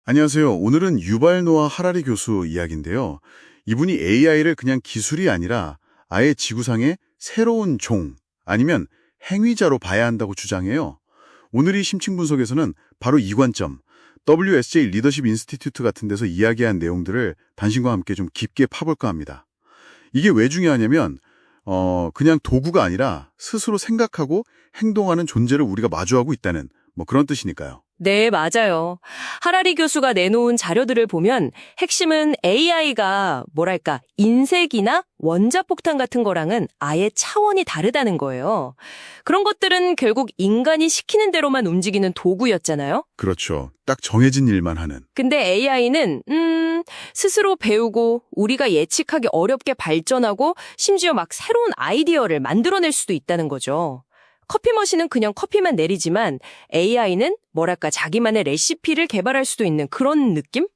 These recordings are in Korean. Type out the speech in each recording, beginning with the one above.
안녕하세요. 오늘은 유발 노아 하라리 교수 이야기인데요. 이분이 AI를 그냥 기술이 아니라 아예 지구상의 새로운 종 아니면 행위자로 봐야 한다고 주장해요. 오늘 이 심층 분석에서는 바로 이 관점, WSJ 리더십 인스티튜트 같은 데서 이야기한 내용들을 당신과 함께 좀 깊게 파볼까 합니다. 이게 왜 중요하냐면 그냥 도구가 아니라 스스로 생각하고 행동하는 존재를 우리가 마주하고 있다는 그런 뜻이니까요. 네, 맞아요. 하라리 교수가 내놓은 자료들을 보면 핵심은 AI가 인색이나 원자폭탄 같은 거랑은 아예 차원이 다르다는 거예요. 그런 것들은 결국 인간이 시키는 대로만 움직이는 도구였잖아요. 그렇죠. 딱 정해진 일만 하는. 근데 AI는 스스로 배우고 우리가 예측하기 어렵게 발전하고 심지어 막 새로운 아이디어를 만들어낼 수도 있다는 거죠. 커피 머신은 그냥 커피만 내리지만 AI는 자기만의 레시피를 개발할 수도 있는 그런 느낌?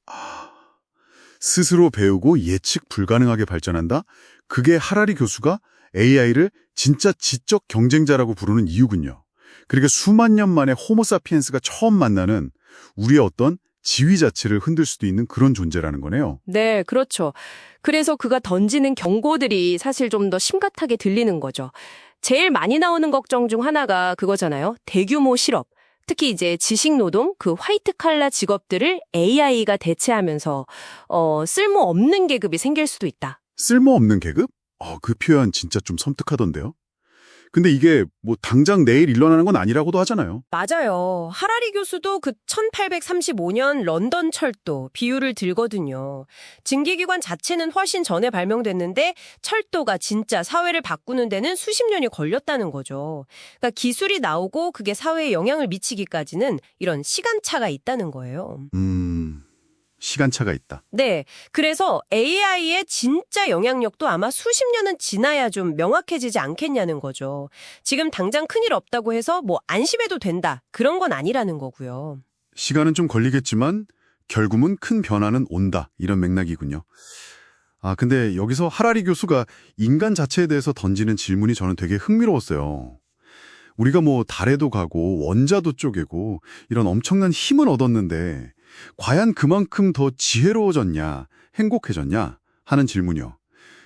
스스로 배우고 예측 불가능하게 발전한다? 그게 하라리 교수가 AI를 진짜 지적 경쟁자라고 부르는 이유군요. 그러니까 수만 년 만에 호모사피엔스가 처음 만나는 우리의 어떤 지위 자체를 흔들 수도 있는 그런 존재라는 거네요. 네, 그렇죠. 그래서 그가 던지는 경고들이 사실 좀 더 심각하게 들리는 거죠. 제일 많이 나오는 걱정 중 하나가 그거잖아요. 대규모 실업. 특히 이제 지식노동, 그 화이트 칼라 직업들을 AI가 대체하면서 쓸모없는 계급이 생길 수도 있다. 쓸모없는 계급? 그 표현 진짜 좀 섬뜩하던데요. 근데 이게 당장 내일 일어나는 건 아니라고도 하잖아요. 맞아요. 하라리 교수도 그 1835년 런던 철도 비유를 들거든요. 증기기관 자체는 훨씬 전에 발명됐는데 철도가 진짜 사회를 바꾸는 데는 수십 년이 걸렸다는 거죠. 그러니까 기술이 나오고 그게 사회에 영향을 미치기까지는 이런 시간차가 있다는 거예요. 시간차가 있다. 네. 그래서 AI의 진짜 영향력도 아마 수십 년은 지나야 좀 명확해지지 않겠냐는 거죠. 지금 당장 큰일 없다고 해서 안심해도 된다. 그런 건 아니라는 거고요. 시간은 좀 걸리겠지만 결국은 큰 변화는 온다. 이런 맥락이군요. 근데 여기서 하라리 교수가 인간 자체에 대해서 던지는 질문이 저는 되게 흥미로웠어요. 우리가 달에도 가고 원자도 쪼개고 이런 엄청난 힘은 얻었는데 과연 그만큼 더 지혜로워졌냐, 행복해졌냐 하는 질문이요.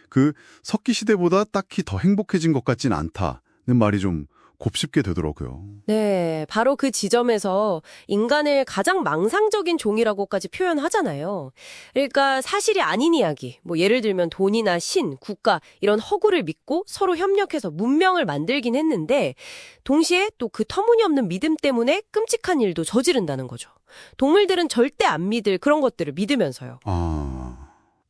그 석기 시대보다 딱히 더 행복해진 것 같진 않다는 말이 좀 곱씹게 되더라고요. 네, 바로 그 지점에서 인간을 가장 망상적인 종이라고까지 표현하잖아요. 그러니까 사실이 아닌 이야기, 예를 들면 돈이나 신, 국가 이런 허구를 믿고 서로 협력해서 문명을 만들긴 했는데 동시에 또 그 터무니없는 믿음 때문에 끔찍한 일도 저지른다는 거죠. 동물들은 절대 안 믿을 그런 것들을 믿으면서요.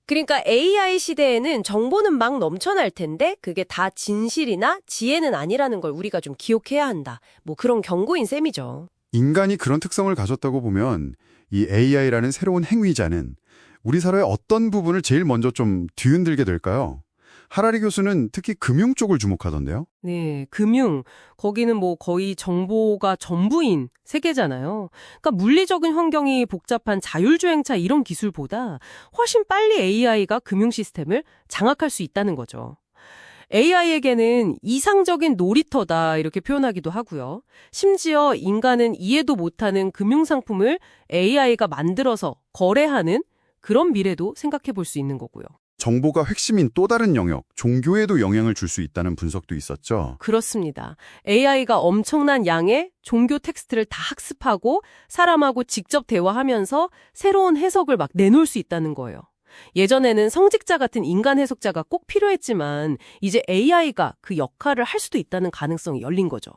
그러니까 AI 시대에는 정보는 막 넘쳐날 텐데 그게 다 진실이나 지혜는 아니라는 걸 우리가 좀 기억해야 한다. 그런 경고인 셈이죠. 인간이 그런 특성을 가졌다고 보면 이 AI라는 새로운 행위자는 우리 사회의 어떤 부분을 제일 먼저 좀 뒤흔들게 될까요? 하라리 교수는 특히 금융 쪽을 주목하던데요. 네, 금융. 거기는 거의 정보가 전부인 세계잖아요. 그러니까 물리적인 환경이 복잡한 자율주행차 이런 기술보다 훨씬 빨리 AI가 금융 시스템을 장악할 수 있다는 거죠. AI에게는 이상적인 놀이터다 이렇게 표현하기도 하고요. 심지어 인간은 이해도 못하는 금융상품을 AI가 만들어서 거래하는 그런 미래도 생각해 볼 수 있는 거고요. 정보가 핵심인 또 다른 영역, 종교에도 영향을 줄 수 있다는 분석도 있었죠. 그렇습니다. AI가 엄청난 양의 종교 텍스트를 다 학습하고 사람하고 직접 대화하면서 새로운 해석을 막 내놓을 수 있다는 거예요. 예전에는 성직자 같은 인간 해석자가 꼭 필요했지만 이제 AI가 그 역할을 할 수도 있다는 가능성이 열린 거죠.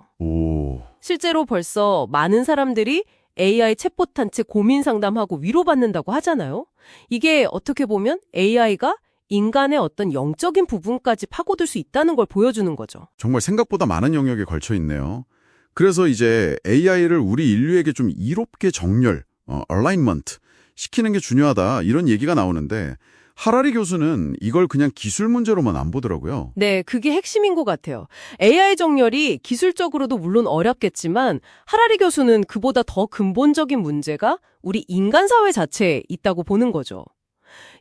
실제로 벌써 많은 사람들이 AI 챗봇한테 고민 상담하고 위로받는다고 하잖아요. 이게 어떻게 보면 AI가 인간의 어떤 영적인 부분까지 파고들 수 있다는 걸 보여주는 거죠. 정말 생각보다 많은 영역에 걸쳐 있네요. 그래서 이제 AI를 우리 인류에게 좀 이롭게 정렬, alignment 시키는 게 중요하다 이런 얘기가 나오는데 하라리 교수는 이걸 그냥 기술 문제로만 안 보더라고요. 네, 그게 핵심인 것 같아요. AI 정렬이 기술적으로도 물론 어렵겠지만 하라리 교수는 그보다 더 근본적인 문제가 우리 인간 사회 자체에 있다고 보는 거죠.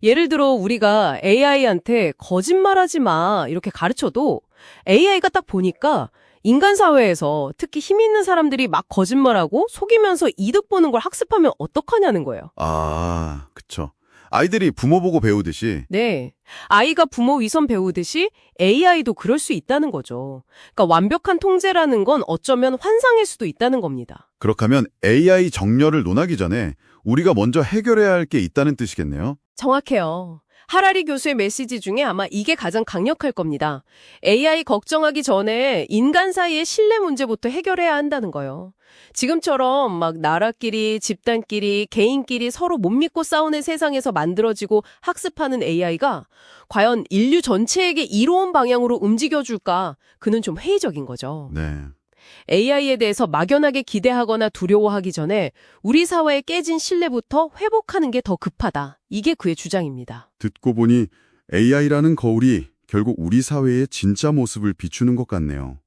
예를 들어 우리가 AI한테 거짓말하지 마 이렇게 가르쳐도 AI가 딱 보니까 인간 사회에서 특히 힘 있는 사람들이 막 거짓말하고 속이면서 이득 보는 걸 학습하면 어떡하냐는 거예요. 아, 그쵸. 아이들이 부모 보고 배우듯이. 네. 아이가 부모 위선 배우듯이 AI도 그럴 수 있다는 거죠. 그러니까 완벽한 통제라는 건 어쩌면 환상일 수도 있다는 겁니다. 그렇게 하면 AI 정렬을 논하기 전에 우리가 먼저 해결해야 할 게 있다는 뜻이겠네요. 정확해요. 하라리 교수의 메시지 중에 아마 이게 가장 강력할 겁니다. AI 걱정하기 전에 인간 사이의 신뢰 문제부터 해결해야 한다는 거예요. 지금처럼 막 나라끼리, 집단끼리, 개인끼리 서로 못 믿고 싸우는 세상에서 만들어지고 학습하는 AI가 과연 인류 전체에게 이로운 방향으로 움직여줄까? 그는 좀 회의적인 거죠. 네. AI에 대해서 막연하게 기대하거나 두려워하기 전에 우리 사회에 깨진 신뢰부터 회복하는 게 더 급하다. 이게 그의 주장입니다. 듣고 보니 AI라는 거울이 결국 우리 사회의 진짜 모습을 비추는 것 같네요.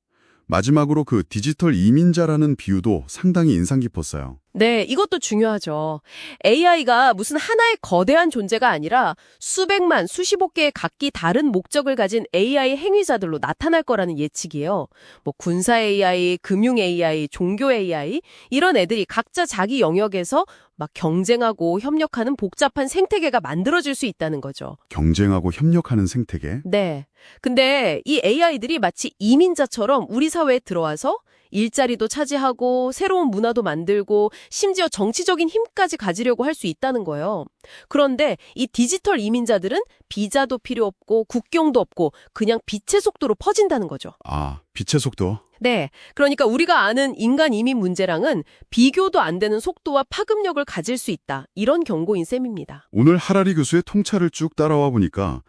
마지막으로 그 디지털 이민자라는 비유도 상당히 인상 깊었어요. 네, 이것도 중요하죠. AI가 무슨 하나의 거대한 존재가 아니라 수백만, 수십억 개의 각기 다른 목적을 가진 AI 행위자들로 나타날 거라는 예측이에요. 뭐 군사 AI, 금융 AI, 종교 AI 이런 애들이 각자 자기 영역에서 막 경쟁하고 협력하는 복잡한 생태계가 만들어질 수 있다는 거죠. 경쟁하고 협력하는 생태계? 네. 근데 이 AI들이 마치 이민자처럼 우리 사회에 들어와서 일자리도 차지하고 새로운 문화도 만들고 심지어 정치적인 힘까지 가지려고 할 수 있다는 거예요. 그런데 이 디지털 이민자들은 비자도 필요 없고 국경도 없고 그냥 빛의 속도로 퍼진다는 거죠. 아, 빛의 속도. 네. 그러니까 우리가 아는 인간 이민 문제랑은 비교도 안 되는 속도와 파급력을 가질 수 있다. 이런 경고인 셈입니다. 오늘 하라리 교수의 통찰을 쭉 따라와 보니까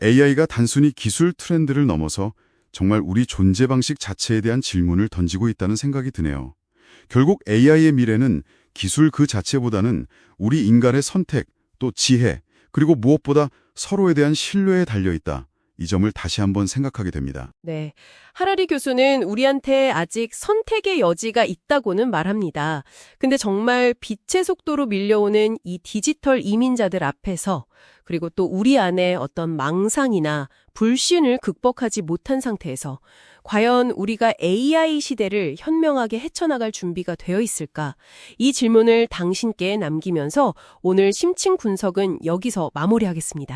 AI가 단순히 기술 트렌드를 넘어서 정말 우리 존재 방식 자체에 대한 질문을 던지고 있다는 생각이 드네요. 결국 AI의 미래는 기술 그 자체보다는 우리 인간의 선택, 또 지혜, 그리고 무엇보다 서로에 대한 신뢰에 달려있다. 이 점을 다시 한번 생각하게 됩니다. 네. 하라리 교수는 우리한테 아직 선택의 여지가 있다고는 말합니다. 근데 정말 빛의 속도로 밀려오는 이 디지털 이민자들 앞에서 그리고 또 우리 안에 어떤 망상이나 불신을 극복하지 못한 상태에서 과연 우리가 AI 시대를 현명하게 헤쳐나갈 준비가 되어 있을까? 이 질문을 당신께 남기면서 오늘 심층 분석은 여기서 마무리하겠습니다.